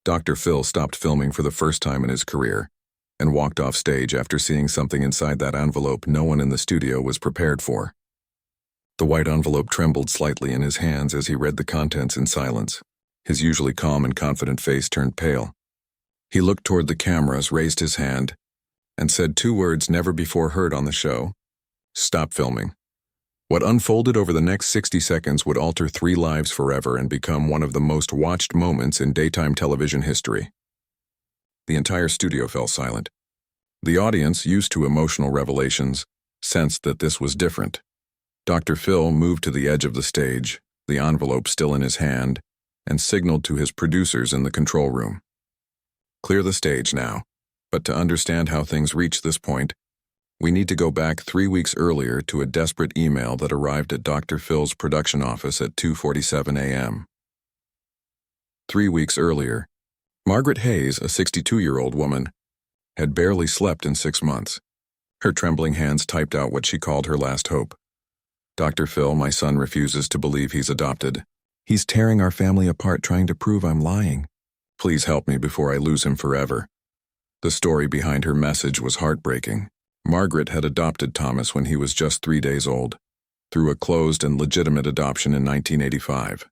Dr. Phil stopped filming for the first time in his career and walked off stage after seeing something inside that envelope no one in the studio was prepared for. The white envelope trembled slightly in his hands as he read the contents in silence. His usually calm and confident face turned pale. He looked toward the cameras, raised his hand, and said two words never before heard on the show: "Stop filming." What unfolded over the next 60 seconds would alter 3 lives forever and become one of the most watched moments in daytime television history. The entire studio fell silent. The audience, used to emotional revelations, sensed that this was different. Dr. Phil moved to the edge of the stage, the envelope still in his hand, and signaled to his producers in the control room. "Clear the stage now. But to understand how things reached this point, we need to go back 3 weeks earlier to a desperate email that arrived at Dr. Phil's production office at 2:47 a.m. 3 weeks earlier, Margaret Hayes, a 62-year-old woman, had barely slept in 6 months. Her trembling hands typed out what she called her last hope. "Dr. Phil, my son refuses to believe he's adopted. He's tearing our family apart trying to prove I'm lying. Please help me before I lose him forever." The story behind her message was heartbreaking. Margaret had adopted Thomas when he was just 3 days old, through a closed and legitimate adoption in 1985.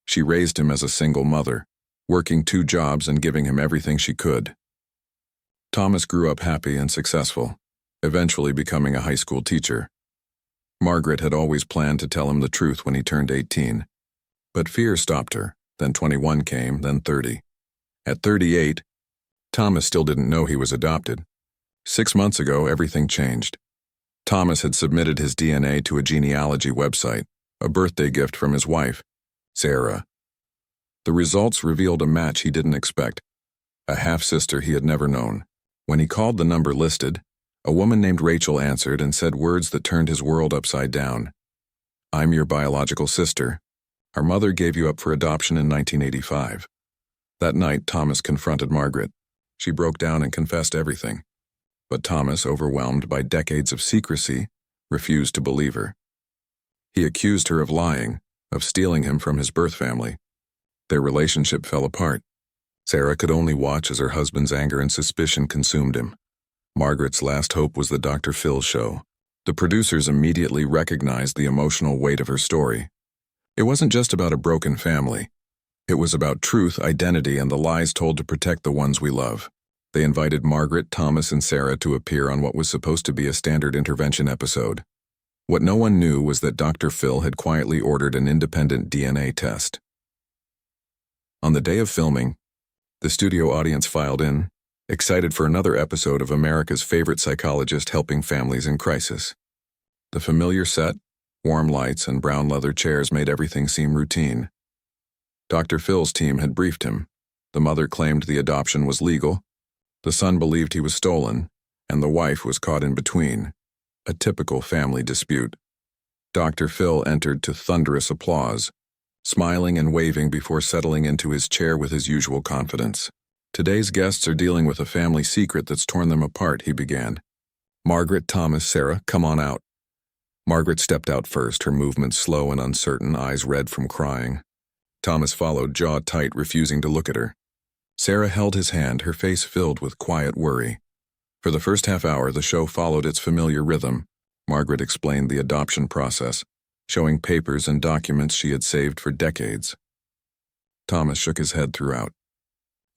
She raised him as a single mother, working 2 jobs and giving him everything she could. Thomas grew up happy and successful, eventually becoming a high school teacher. Margaret had always planned to tell him the truth when he turned 18, but fear stopped her. Then 21 came, then 30. At 38, Thomas still didn't know he was adopted. 6 months ago, everything changed. Thomas had submitted his DNA to a genealogy website, a birthday gift from his wife, Sarah. The results revealed a match he didn't expect, a half-sister he had never known. When he called the number listed, a woman named Rachel answered and said words that turned his world upside down. "I'm your biological sister. Our mother gave you up for adoption in 1985. That night, Thomas confronted Margaret. She broke down and confessed everything. But Thomas, overwhelmed by decades of secrecy, refused to believe her. He accused her of lying, of stealing him from his birth family. Their relationship fell apart. Sarah could only watch as her husband's anger and suspicion consumed him. Margaret's last hope was the Dr. Phil show. The producers immediately recognized the emotional weight of her story. It wasn't just about a broken family. It was about truth, identity, and the lies told to protect the ones we love. They invited Margaret, Thomas, and Sarah to appear on what was supposed to be a standard intervention episode. What no one knew was that Dr. Phil had quietly ordered an independent DNA test. On the day of filming, the studio audience filed in, excited for another episode of America's favorite psychologist helping families in crisis. The familiar set, warm lights, and brown leather chairs made everything seem routine. Dr. Phil's team had briefed him. The mother claimed the adoption was legal, the son believed he was stolen, and the wife was caught in between. A typical family dispute. Dr. Phil entered to thunderous applause, smiling and waving before settling into his chair with his usual confidence. "Today's guests are dealing with a family secret that's torn them apart," he began. "Margaret, Thomas, Sarah, come on out." Margaret stepped out first, her movements slow and uncertain, eyes red from crying. Thomas followed, jaw tight, refusing to look at her. Sarah held his hand, her face filled with quiet worry. For the first half hour, the show followed its familiar rhythm. Margaret explained the adoption process, showing papers and documents she had saved for decades. Thomas shook his head throughout.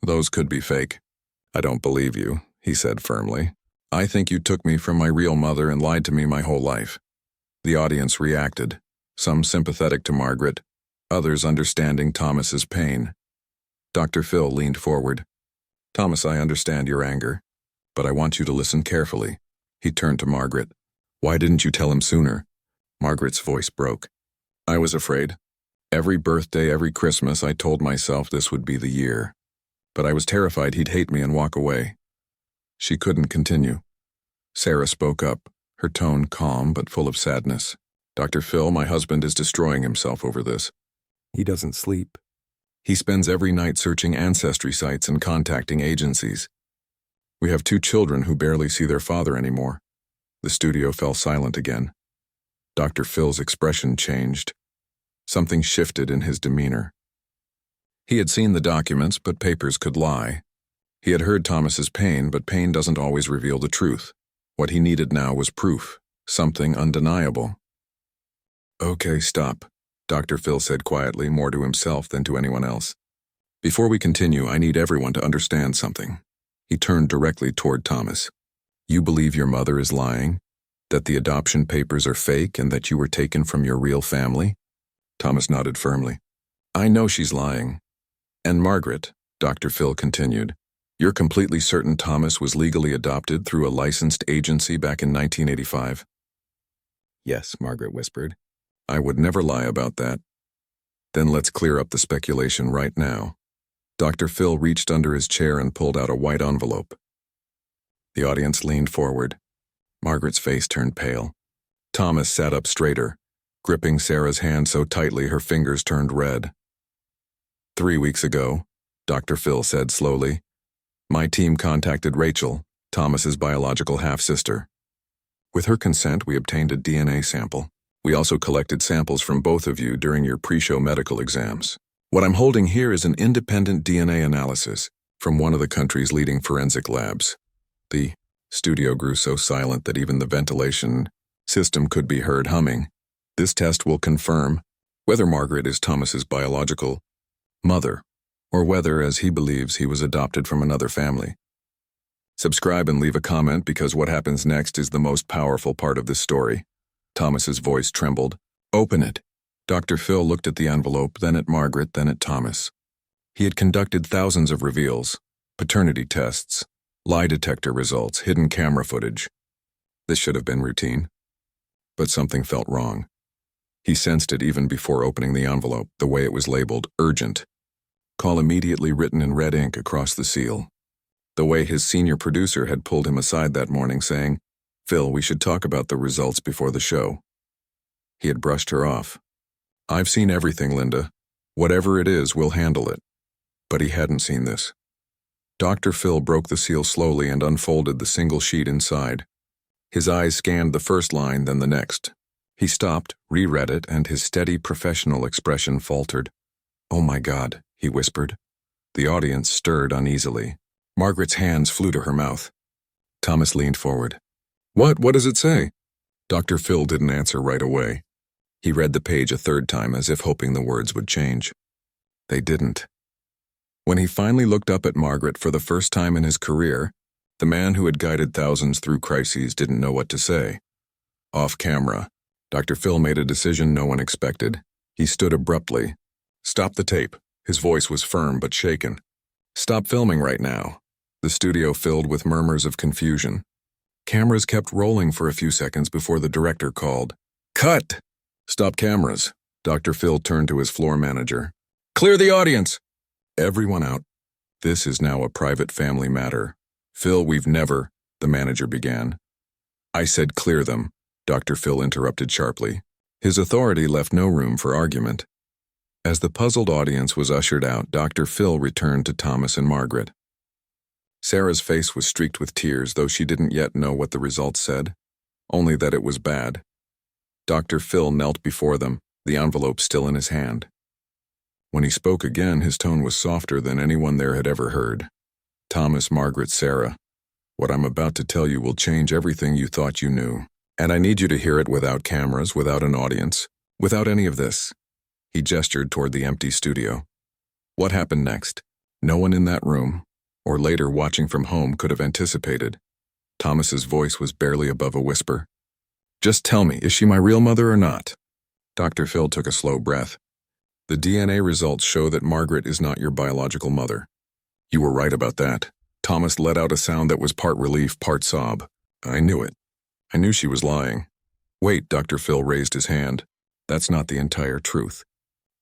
"Those could be fake. I don't believe you," he said firmly. "I think you took me from my real mother and lied to me my whole life." The audience reacted, some sympathetic to Margaret, others understanding Thomas's pain. Dr. Phil leaned forward. "Thomas, I understand your anger, but I want you to listen carefully." He turned to Margaret. "Why didn't you tell him sooner?" Margaret's voice broke. "I was afraid. Every birthday, every Christmas, I told myself this would be the year. But I was terrified he'd hate me and walk away." She couldn't continue. Sarah spoke up, her tone calm but full of sadness. "Dr. Phil, my husband is destroying himself over this. He doesn't sleep. He spends every night searching ancestry sites and contacting agencies. We have 2 children who barely see their father anymore." The studio fell silent again. Dr. Phil's expression changed. Something shifted in his demeanor. He had seen the documents, but papers could lie. He had heard Thomas's pain, but pain doesn't always reveal the truth. What he needed now was proof, something undeniable. "Okay, stop," Dr. Phil said quietly, more to himself than to anyone else. "Before we continue, I need everyone to understand something." He turned directly toward Thomas. "You believe your mother is lying? That the adoption papers are fake and that you were taken from your real family?" Thomas nodded firmly. "I know she's lying." "And Margaret," Dr. Phil continued, "you're completely certain Thomas was legally adopted through a licensed agency back in 1985? "Yes," Margaret whispered. "I would never lie about that." "Then let's clear up the speculation right now." Dr. Phil reached under his chair and pulled out a white envelope. The audience leaned forward. Margaret's face turned pale. Thomas sat up straighter, gripping Sarah's hand so tightly her fingers turned red. 3 weeks ago, Dr. Phil said slowly, my team contacted Rachel, Thomas's biological half-sister. With her consent, we obtained a DNA sample. We also collected samples from both of you during your pre-show medical exams. What I'm holding here is an independent DNA analysis from one of the country's leading forensic labs. The studio grew so silent that even the ventilation system could be heard humming. This test will confirm whether Margaret is Thomas's biological mother, or whether, as he believes, he was adopted from another family. Subscribe and leave a comment because what happens next is the most powerful part of this story. Thomas's voice trembled. "Open it." Dr. Phil looked at the envelope, then at Margaret, then at Thomas. He had conducted thousands of reveals, paternity tests, lie detector results, hidden camera footage. This should have been routine. But something felt wrong. He sensed it even before opening the envelope, the way it was labeled, urgent. Call immediately written in red ink across the seal. The way his senior producer had pulled him aside that morning saying, "Phil, we should talk about the results before the show." He had brushed her off. "I've seen everything, Linda. Whatever it is, we'll handle it." But he hadn't seen this. Dr. Phil broke the seal slowly and unfolded the single sheet inside. His eyes scanned the first line, then the next. He stopped, reread it, and his steady professional expression faltered. "Oh my God," he whispered. The audience stirred uneasily. Margaret's hands flew to her mouth. Thomas leaned forward. What does it say?" Dr. Phil didn't answer right away. He read the page a third time as if hoping the words would change. They didn't. When he finally looked up at Margaret for the first time in his career, the man who had guided thousands through crises didn't know what to say. Off camera, Dr. Phil made a decision no one expected. He stood abruptly. "Stop the tape." His voice was firm but shaken. "Stop filming right now." The studio filled with murmurs of confusion. Cameras kept rolling for a few seconds before the director called, "Cut!" "Stop cameras." Dr. Phil turned to his floor manager. "Clear the audience!" "Everyone out. This is now a private family matter." "Phil, we've never," the manager began. "I said clear them," Dr. Phil interrupted sharply. His authority left no room for argument. As the puzzled audience was ushered out, Dr. Phil returned to Thomas and Margaret. Sarah's face was streaked with tears, though she didn't yet know what the results said, only that it was bad. Dr. Phil knelt before them, the envelope still in his hand. When he spoke again, his tone was softer than anyone there had ever heard. "Thomas, Margaret, Sarah, what I'm about to tell you will change everything you thought you knew. And I need you to hear it without cameras, without an audience, without any of this." He gestured toward the empty studio. What happened next? No one in that room, or later watching from home, could have anticipated. Thomas's voice was barely above a whisper. "Just tell me, is she my real mother or not?" Dr. Phil took a slow breath. "The DNA results show that Margaret is not your biological mother." "You were right about that." Thomas let out a sound that was part relief, part sob. "I knew it. I knew she was lying." "Wait," Dr. Phil raised his hand. "That's not the entire truth.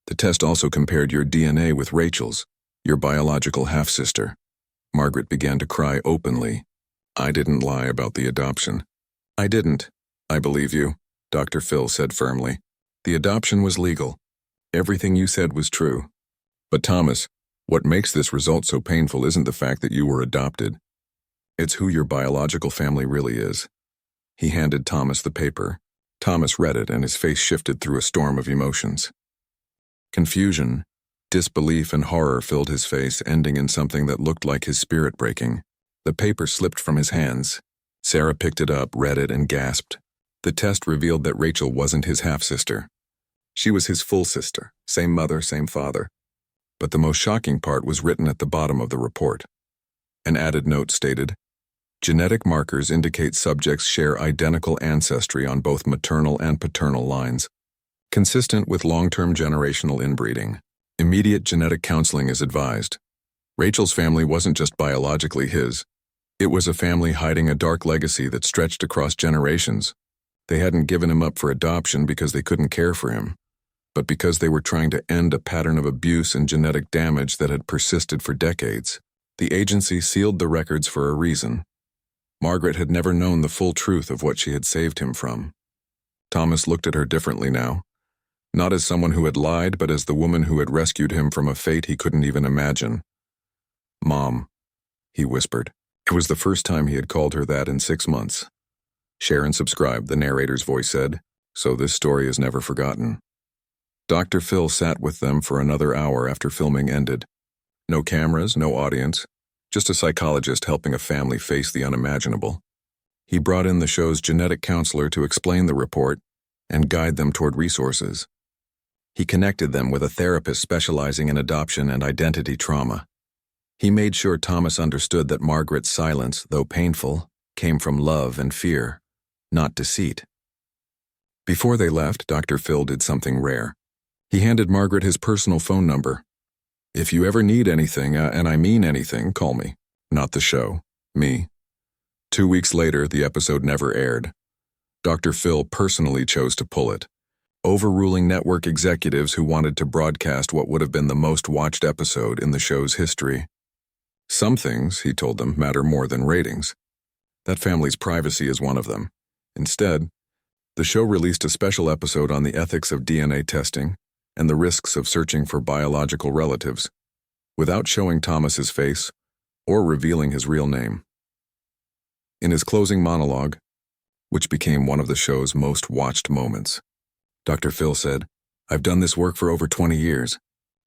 The test also compared your DNA with Rachel's, your biological half-sister." Margaret began to cry openly. "I didn't lie about the adoption." "I didn't. I believe you," Dr. Phil said firmly. "The adoption was legal. Everything you said was true. But Thomas, what makes this result so painful isn't the fact that you were adopted. It's who your biological family really is." He handed Thomas the paper. Thomas read it and his face shifted through a storm of emotions. Confusion, Disbelief and horror filled his face, ending in something that looked like his spirit breaking. The paper slipped from his hands. Sarah picked it up, read it, and gasped. The test revealed that Rachel wasn't his half-sister. She was his full sister, same mother, same father. But the most shocking part was written at the bottom of the report. An added note stated, "Genetic markers indicate subjects share identical ancestry on both maternal and paternal lines, consistent with long-term generational inbreeding. Immediate genetic counseling is advised." Rachel's family wasn't just biologically his. It was a family hiding a dark legacy that stretched across generations. They hadn't given him up for adoption because they couldn't care for him, but because they were trying to end a pattern of abuse and genetic damage that had persisted for decades. The agency sealed the records for a reason. Margaret had never known the full truth of what she had saved him from. Thomas looked at her differently now, not as someone who had lied, but as the woman who had rescued him from a fate he couldn't even imagine. "Mom," he whispered. It was the first time he had called her that in 6 months. "Share and subscribe," the narrator's voice said, "so this story is never forgotten." Dr. Phil sat with them for another hour after filming ended. No cameras, no audience, just a psychologist helping a family face the unimaginable. He brought in the show's genetic counselor to explain the report and guide them toward resources. He connected them with a therapist specializing in adoption and identity trauma. He made sure Thomas understood that Margaret's silence, though painful, came from love and fear, not deceit. Before they left, Dr. Phil did something rare. He handed Margaret his personal phone number. "If you ever need anything, and I mean anything, call me." Not the show, me. 2 weeks later, the episode never aired. Dr. Phil personally chose to pull it, overruling network executives who wanted to broadcast what would have been the most watched episode in the show's history. "Some things," he told them, "matter more than ratings. That family's privacy is one of them." Instead, the show released a special episode on the ethics of DNA testing and the risks of searching for biological relatives, without showing Thomas's face or revealing his real name. In his closing monologue, which became one of the show's most watched moments, Dr. Phil said, "I've done this work for over 20 years.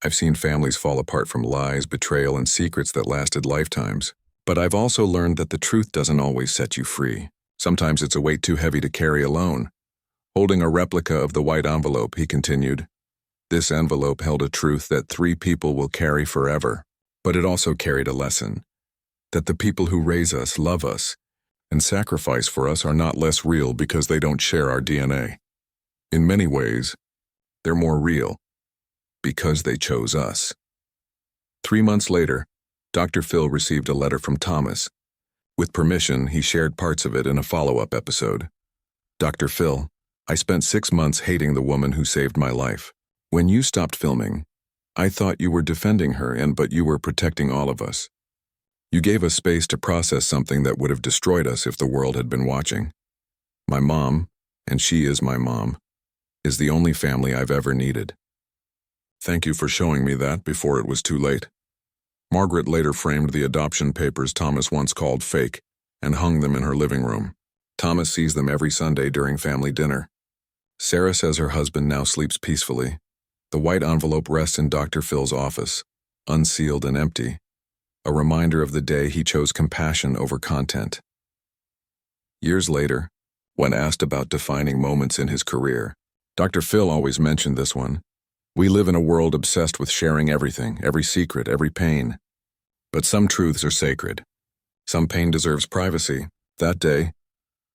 I've seen families fall apart from lies, betrayal, and secrets that lasted lifetimes. But I've also learned that the truth doesn't always set you free. Sometimes it's a weight too heavy to carry alone." Holding a replica of the white envelope, he continued, "This envelope held a truth that 3 people will carry forever, but it also carried a lesson, that the people who raise us, love us, and sacrifice for us are not less real because they don't share our DNA. In many ways, they're more real because they chose us." 3 months later, Dr. Phil received a letter from Thomas. With permission, he shared parts of it in a follow-up episode. "Dr. Phil, I spent 6 months hating the woman who saved my life. When you stopped filming, I thought you were defending her, but you were protecting all of us. You gave us space to process something that would have destroyed us if the world had been watching. My mom, and she is my mom, is the only family I've ever needed. Thank you for showing me that before it was too late." Margaret later framed the adoption papers Thomas once called fake and hung them in her living room. Thomas sees them every Sunday during family dinner. Sarah says her husband now sleeps peacefully. The white envelope rests in Dr. Phil's office, unsealed and empty, a reminder of the day he chose compassion over content. Years later, when asked about defining moments in his career, Dr. Phil always mentioned this one. "We live in a world obsessed with sharing everything, every secret, every pain. But some truths are sacred. Some pain deserves privacy. That day,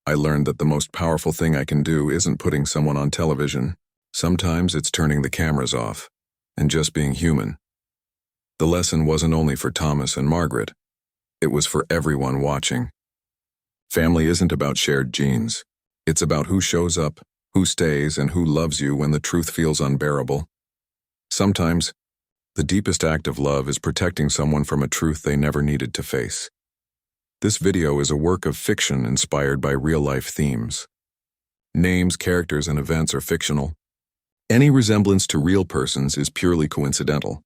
I learned that the most powerful thing I can do isn't putting someone on television. Sometimes it's turning the cameras off and just being human." The lesson wasn't only for Thomas and Margaret. It was for everyone watching. Family isn't about shared genes. It's about who shows up, who stays, and who loves you when the truth feels unbearable. Sometimes, the deepest act of love is protecting someone from a truth they never needed to face. This video is a work of fiction inspired by real-life themes. Names, characters, and events are fictional. Any resemblance to real persons is purely coincidental.